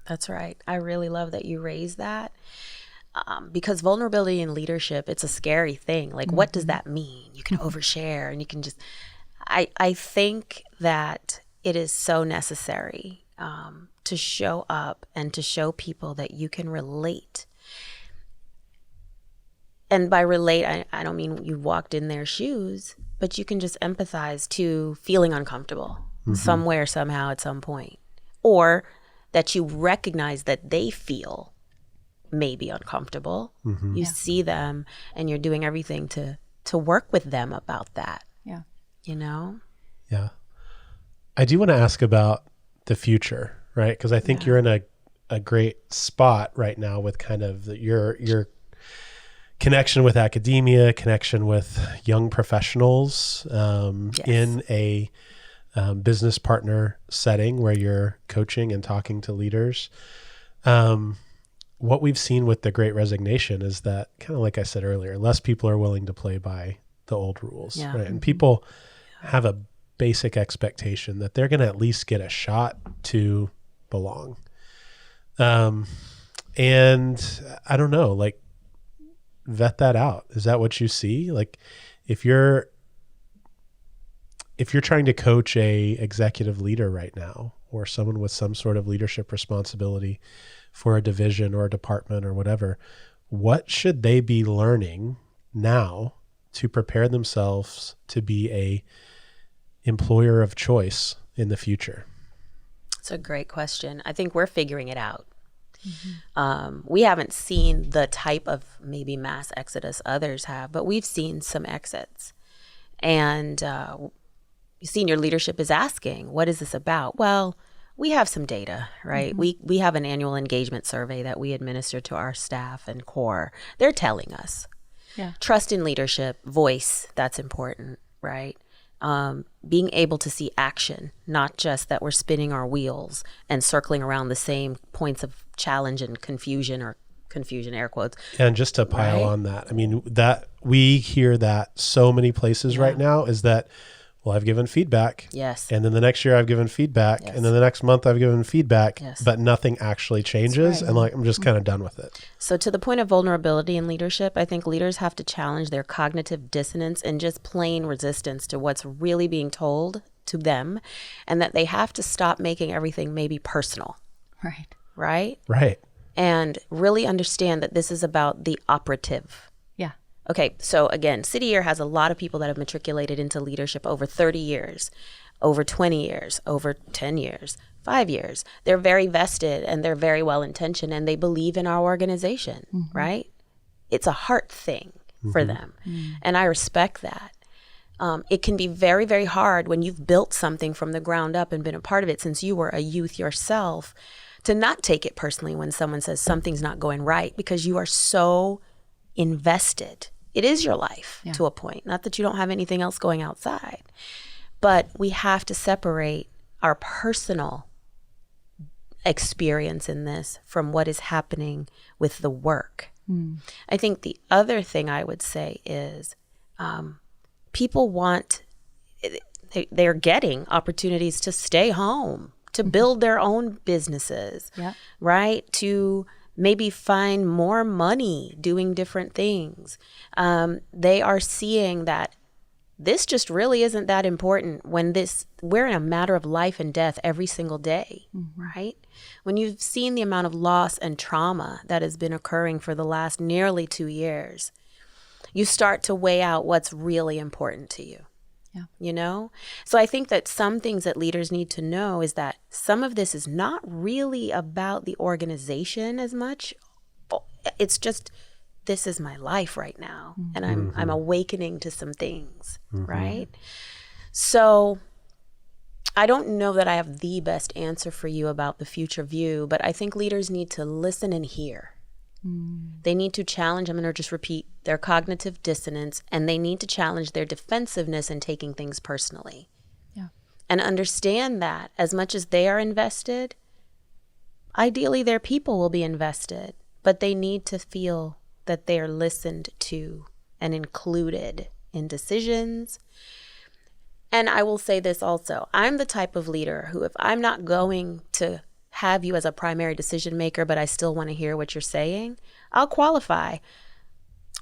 That's right. I really love that you raised that because vulnerability in leadership, it's a scary thing. Like, what does that mean? You can overshare and you can just, I think that it is so necessary to show up and to show people that you can relate. And by relate, I don't mean you walked in their shoes, but you can just empathize to feeling uncomfortable somewhere, somehow, at some point. Or that you recognize that they feel maybe uncomfortable. You see them and you're doing everything to work with them about that. Yeah. Yeah. I do want to ask about the future, right? Because I think you're in a great spot right now with kind of your connection with academia, connection with young professionals in a business partner setting where you're coaching and talking to leaders. What we've seen with the Great Resignation is that, kind of like I said earlier, less people are willing to play by the old rules, right? And people have a basic expectation that they're going to at least get a shot to belong. And I don't know, like, vet that out. Is that what you see? Like, if you're trying to coach a executive leader right now, or someone with some sort of leadership responsibility for a division or a department or whatever, what should they be learning now to prepare themselves to be a employer of choice in the future? It's a great question. I think we're figuring it out. We haven't seen the type of maybe mass exodus others have, but we've seen some exits. And senior leadership is asking, what is this about? Well, we have some data, right? We have an annual engagement survey that we administer to our staff and core. They're telling us. Trust in leadership, voice, that's important, right? being able to see action, not just that we're spinning our wheels and circling around the same points of challenge and confusion, or confusion, air quotes. And just to pile on that, I mean, that we hear that so many places right now is that, well, I've given feedback. Yes. And then the next year I've given feedback. Yes. And then the next month I've given feedback. Yes. But nothing actually changes. And like, I'm just kind of done with it. So to the point of vulnerability in leadership, I think leaders have to challenge their cognitive dissonance and just plain resistance to what's really being told to them, and that they have to stop making everything maybe personal. Right. Right? Right. And really understand that this is about the operative. Yeah. Okay, so again, City Year has a lot of people that have matriculated into leadership over 30 years, over 20 years, over 10 years, 5 years. They're very vested and they're very well-intentioned and they believe in our organization, right? It's a heart thing for them. And I respect that. It can be very, very hard when you've built something from the ground up and been a part of it since you were a youth yourself to not take it personally when someone says something's not going right, because you are so invested. It is your life to a point. Not that you don't have anything else going outside, but we have to separate our personal experience in this from what is happening with the work. I think the other thing I would say is people they're getting opportunities to stay home, to build their own businesses, right? To maybe find more money doing different things. They are seeing that this just really isn't that important when we're in a matter of life and death every single day, right? When you've seen the amount of loss and trauma that has been occurring for the last nearly 2 years, you start to weigh out what's really important to you. You know? So I think that some things that leaders need to know is that some of this is not really about the organization as much. It's just, this is my life right now. And I'm awakening to some things, right? So I don't know that I have the best answer for you about the future view, but I think leaders need to listen and hear. They need to challenge, I'm going to just repeat, their cognitive dissonance, and they need to challenge their defensiveness in taking things personally. And understand that as much as they are invested, ideally their people will be invested, but they need to feel that they are listened to and included in decisions. And I will say this also, I'm the type of leader who, if I'm not going to have you as a primary decision maker, but I still want to hear what you're saying, I'll qualify.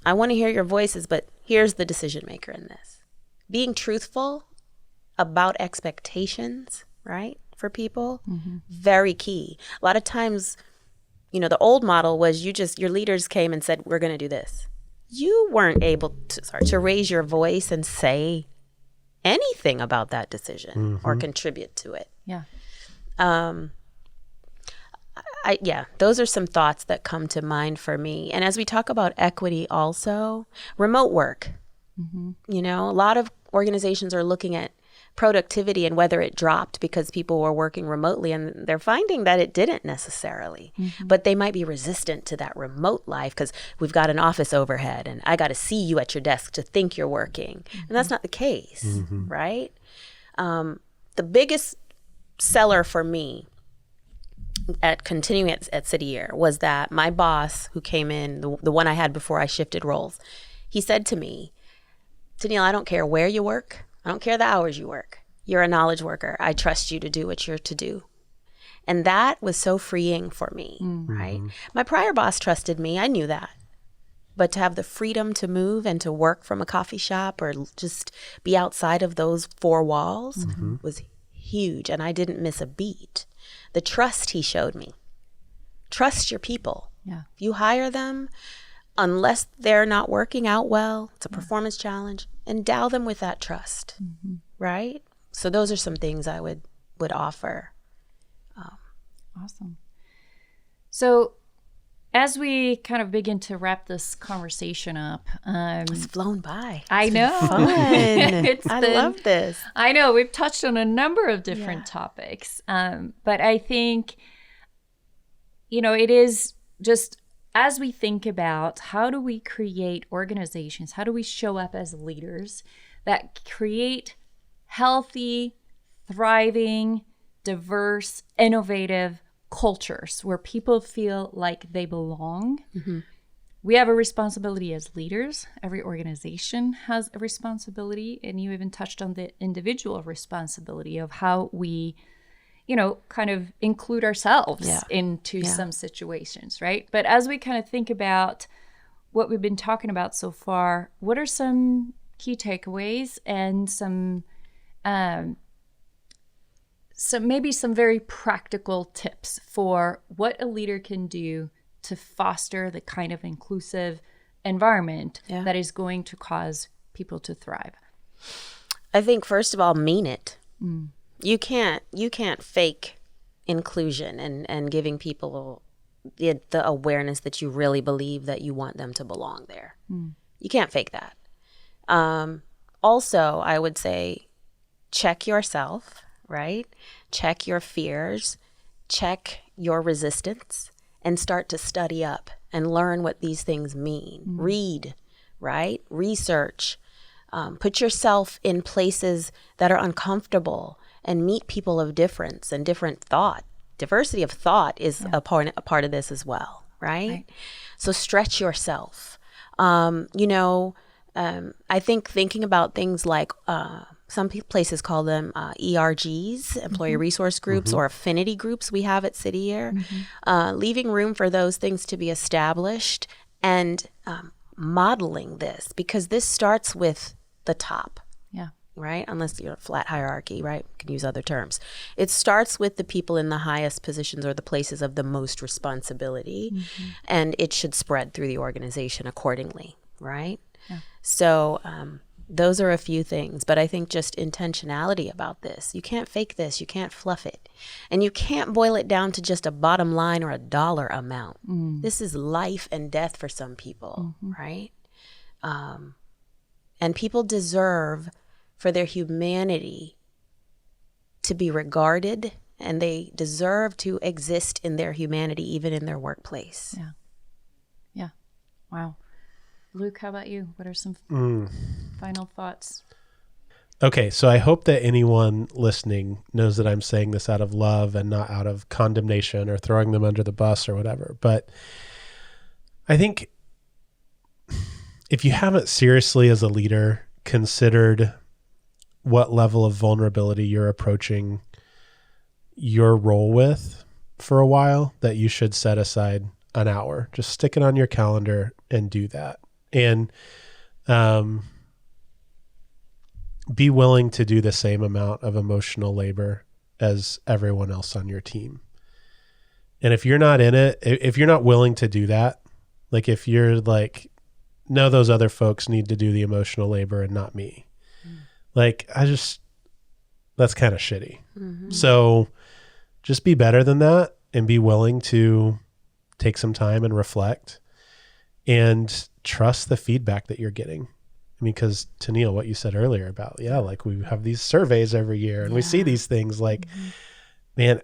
I want to hear your voices, but here's the decision maker in this. Being truthful about expectations, right, for people, very key. A lot of times, you know, the old model was your leaders came and said, we're going to do this. You weren't able to raise your voice and say anything about that decision or contribute to it. Those are some thoughts that come to mind for me. And as we talk about equity also, remote work, you know, a lot of organizations are looking at productivity and whether it dropped because people were working remotely, and they're finding that it didn't necessarily, but they might be resistant to that remote life because we've got an office overhead and I got to see you at your desk to think you're working. And that's not the case, right? The biggest seller for me at continuing at City Year was that my boss who came in, the one I had before I shifted roles, he said to me, Toneille, I don't care where you work. I don't care the hours you work. You're a knowledge worker. I trust you to do what you're to do. And that was so freeing for me, right? My prior boss trusted me. I knew that. But to have the freedom to move and to work from a coffee shop or just be outside of those four walls was huge. And I didn't miss a beat. The trust he showed me. Trust your people. If you hire them, unless they're not working out well, it's a performance challenge, endow them with that trust, right? So those are some things I would offer. Awesome. So as we kind of begin to wrap this conversation up, it's flown by. I know. Fun. I love this. I know. We've touched on a number of different topics. But I think, you know, it is just as we think about how do we create organizations, how do we show up as leaders that create healthy, thriving, diverse, innovative cultures where people feel like they belong. We have a responsibility as leaders. Every organization has a responsibility. And you even touched on the individual responsibility of how we, kind of include ourselves into some situations, right? But as we kind of think about what we've been talking about so far, what are some key takeaways and some maybe some very practical tips for what a leader can do to foster the kind of inclusive environment that is going to cause people to thrive? I think first of all, mean it. You can't fake inclusion and giving people the awareness that you really believe that you want them to belong there. You can't fake that. Also, I would say check yourself, right? Check your fears, check your resistance, and start to study up and learn what these things mean. Read, right? Research. Put yourself in places that are uncomfortable and meet people of difference and different thought. Diversity of thought is a part of this as well, right? So stretch yourself. I think thinking about things like some places call them ERGs, employee resource groups, or affinity groups we have at City Year, leaving room for those things to be established and modeling this, because this starts with the top. Right? Unless you're a flat hierarchy, right? You can use other terms. It starts with the people in the highest positions or the places of the most responsibility, and it should spread through the organization accordingly, right? So those are a few things, but I think just intentionality about this. You can't fake this. You can't fluff it. And you can't boil it down to just a bottom line or a dollar amount. This is life and death for some people, right? And people deserve for their humanity to be regarded, and they deserve to exist in their humanity, even in their workplace. Yeah. Wow. Luke, how about you? What are some final thoughts? Okay, so I hope that anyone listening knows that I'm saying this out of love and not out of condemnation or throwing them under the bus or whatever. But I think if you haven't seriously as a leader considered what level of vulnerability you're approaching your role with for a while, that you should set aside an hour. Just stick it on your calendar and do that. And be willing to do the same amount of emotional labor as everyone else on your team. And if you're not in it, if you're not willing to do that, like if you're like, no, those other folks need to do the emotional labor and not me. Like, that's kind of shitty. So just be better than that and be willing to take some time and reflect and trust the feedback that you're getting. I mean, because Toneille, what you said earlier about, like we have these surveys every year and we see these things like, man,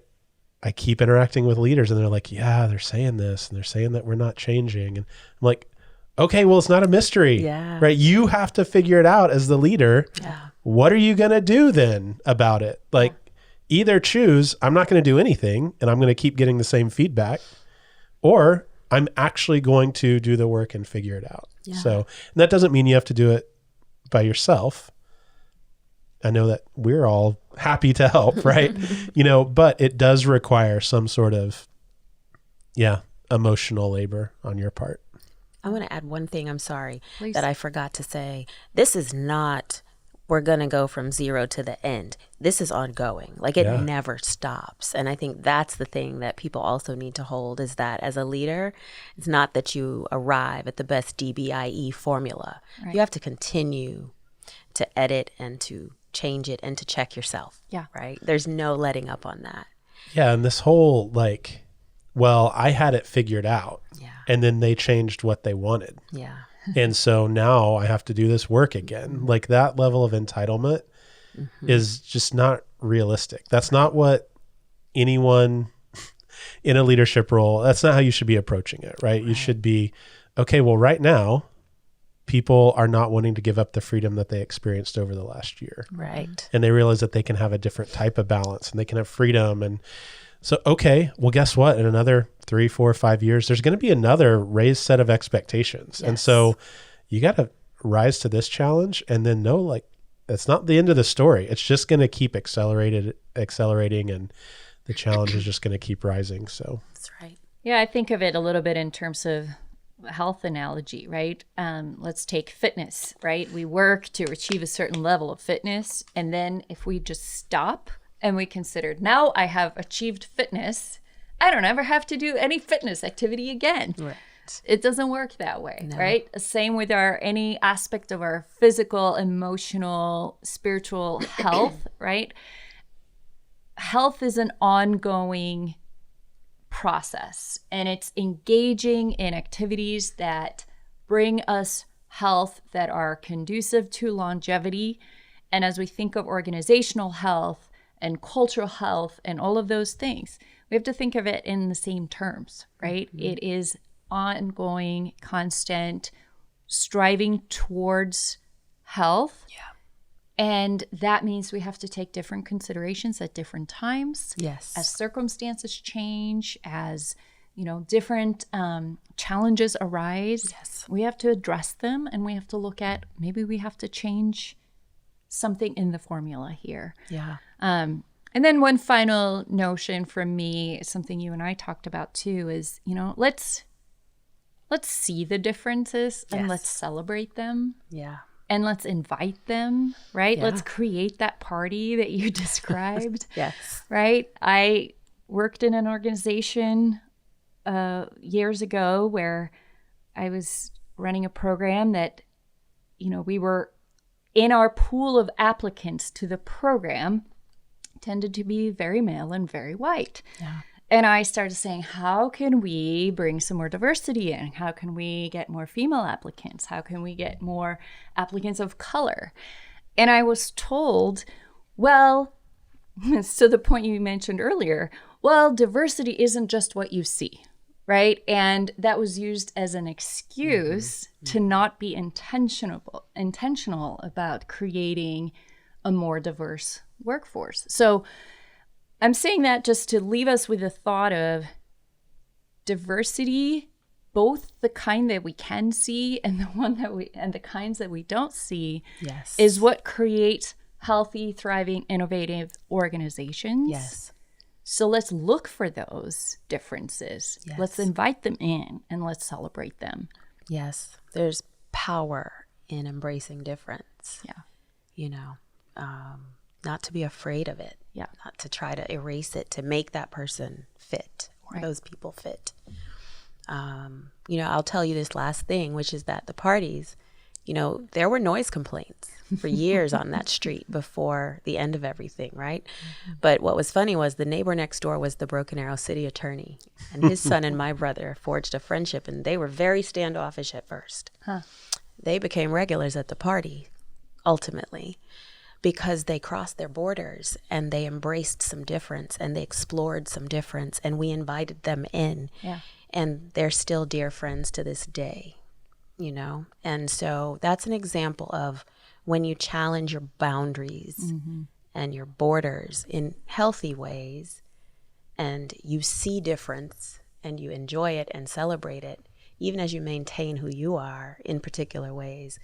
I keep interacting with leaders and they're like, they're saying this and they're saying that we're not changing. And I'm like, okay, well, it's not a mystery, right? You have to figure it out as the leader. What are you going to do then about it? Like either choose, I'm not going to do anything and I'm going to keep getting the same feedback, or I'm actually going to do the work and figure it out. So, and that doesn't mean you have to do it by yourself. I know that we're all happy to help, right? But it does require some sort of, emotional labor on your part. I want to add one thing, I'm sorry, Please. that I forgot to say. This is not, we're going to go from zero to the end. This is ongoing. Like it never stops. And I think that's the thing that people also need to hold, is that as a leader, it's not that you arrive at the best DBIE formula. Right. You have to continue to edit and to change it and to check yourself. Right? There's no letting up on that. And this whole I had it figured out. And then they changed what they wanted. And so now I have to do this work again. Like that level of entitlement is just not realistic. That's not what anyone in a leadership role, that's not how you should be approaching it, right? You should be, okay, well, right now people are not wanting to give up the freedom that they experienced over the last year. Right. And they realize that they can have a different type of balance and they can have freedom. And so, okay, well, guess what? In another 3, 4, 5 years, there's going to be another raised set of expectations. Yes. And so you got to rise to this challenge and then know, like, it's not the end of the story. It's just going to keep accelerating, and the challenge is just going to keep rising. So That's right. Yeah, I think of it a little bit in terms of health analogy, right? Let's take fitness, right? We work to achieve a certain level of fitness. And then if we just stop and we consider, now I have achieved fitness, I don't ever have to do any fitness activity again. Right. It doesn't work that way, right? Same with any aspect of our physical, emotional, spiritual health, right? Health is an ongoing process, and it's engaging in activities that bring us health, that are conducive to longevity. And as we think of organizational health and cultural health and all of those things, we have to think of it in the same terms, right? Mm-hmm. It is ongoing, constant striving towards health. Yeah. And that means we have to take different considerations at different times. Yes. As circumstances change, as different challenges arise. Yes. We have to address them, and we have to look at, maybe we have to change something in the formula here. Yeah. And then one final notion from me, something you and I talked about too, is, let's see the differences and let's celebrate them. Yeah. And let's invite them, right? Yeah. Let's create that party that you described. Yes. Right? I worked in an organization years ago where I was running a program that, we were in our pool of applicants to the program tended to be very male and very white. Yeah. And I started saying, how can we bring some more diversity in? How can we get more female applicants? How can we get more applicants of color? And I was told, well, it's to the point you mentioned earlier, well, diversity isn't just what you see, right? And that was used as an excuse to not be intentional about creating a more diverse workforce. So I'm saying that just to leave us with the thought of diversity, both the kind that we can see and the kinds that we don't see, Yes. is what creates healthy, thriving, innovative organizations. Yes. So let's look for those differences. Yes. Let's invite them in and let's celebrate them. Yes. There's power in embracing difference. Yeah. Not to be afraid of it. Yeah. Not to try to erase it, to make that person fit or those people fit. I'll tell you this last thing, which is that the parties, there were noise complaints for years on that street before the end of everything, right? Mm-hmm. But what was funny was the neighbor next door was the Broken Arrow city attorney, and his son and my brother forged a friendship, and they were very standoffish at first. Huh. They became regulars at the party, ultimately, because they crossed their borders and they embraced some difference and they explored some difference, and we invited them in. Yeah. And they're still dear friends to this day, And so that's an example of when you challenge your boundaries and your borders in healthy ways, and you see difference and you enjoy it and celebrate it, even as you maintain who you are in particular ways,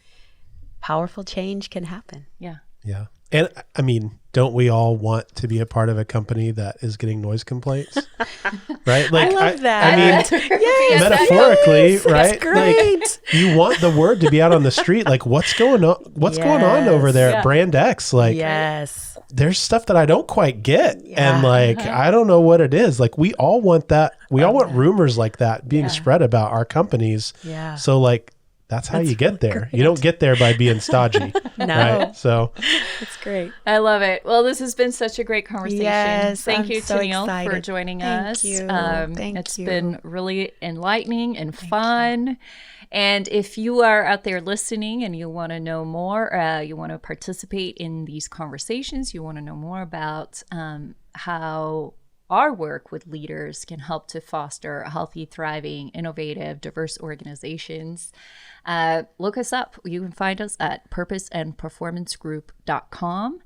powerful change can happen. Yeah. Yeah. And I mean, don't we all want to be a part of a company that is getting noise complaints? Right? Like, I love that. I mean, Yes, metaphorically, yes, right? That's great. Like, you want the word to be out on the street. Like, what's going on? What's going on over there at Brand X? Like, Yes. there's stuff that I don't quite get. Yeah. And like, I don't know what it is. Like, we all want that. We all want rumors like that being spread about our companies. Yeah. So like, that's how you get there. You don't get there by being stodgy. No. Right? So That's great. I love it. Well, this has been such a great conversation. Yes, Thank I'm you, so Toneille, for excited. joining Thank us. you. It's been really enlightening and fun. And if you are out there listening and you want to know more, you want to participate in these conversations, you want to know more about how our work with leaders can help to foster healthy, thriving, innovative, diverse organizations. Look us up. You can find us at purposeandperformancegroup.com.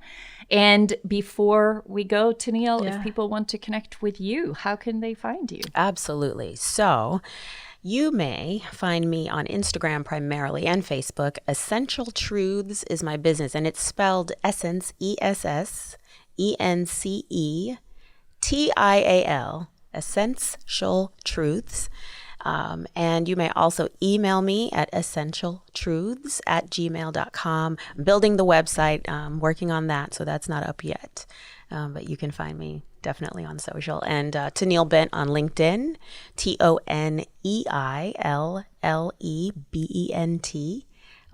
And before we go, Toneille, if people want to connect with you, how can they find you? Absolutely. So you may find me on Instagram primarily and Facebook. Essential Truths is my business, and it's spelled Essence, ESSENCETIAL, Essential Truths. And you may also email me at essentialtruths@gmail.com. I'm building the website, working on that, so that's not up yet. But you can find me definitely on social. And Toneille Bent on LinkedIn, TONEILLEBENT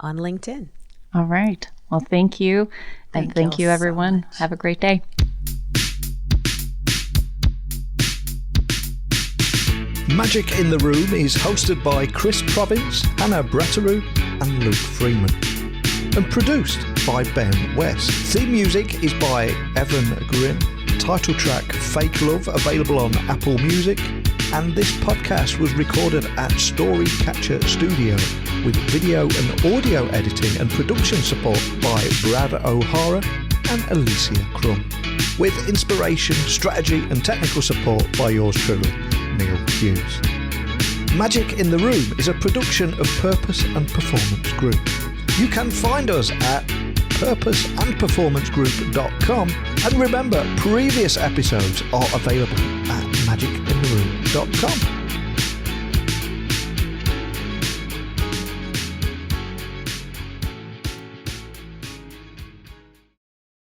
on LinkedIn. All right. Well, thank you. And thank you, everyone. So have a great day. Magic in the Room is hosted by Chris Province, Hannah Bratteroo and Luke Freeman, and produced by Ben West. Theme music is by Evan Grimm. Title track Fake Love available on Apple Music, and this podcast was recorded at Storycatcher Studio with video and audio editing and production support by Brad O'Hara and Alicia Crum, with inspiration, strategy and technical support by yours truly, Neil Hughes. Magic in the Room is a production of Purpose and Performance Group. You can find us at purposeandperformancegroup.com, and remember, previous episodes are available at magicintheroom.com.